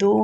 2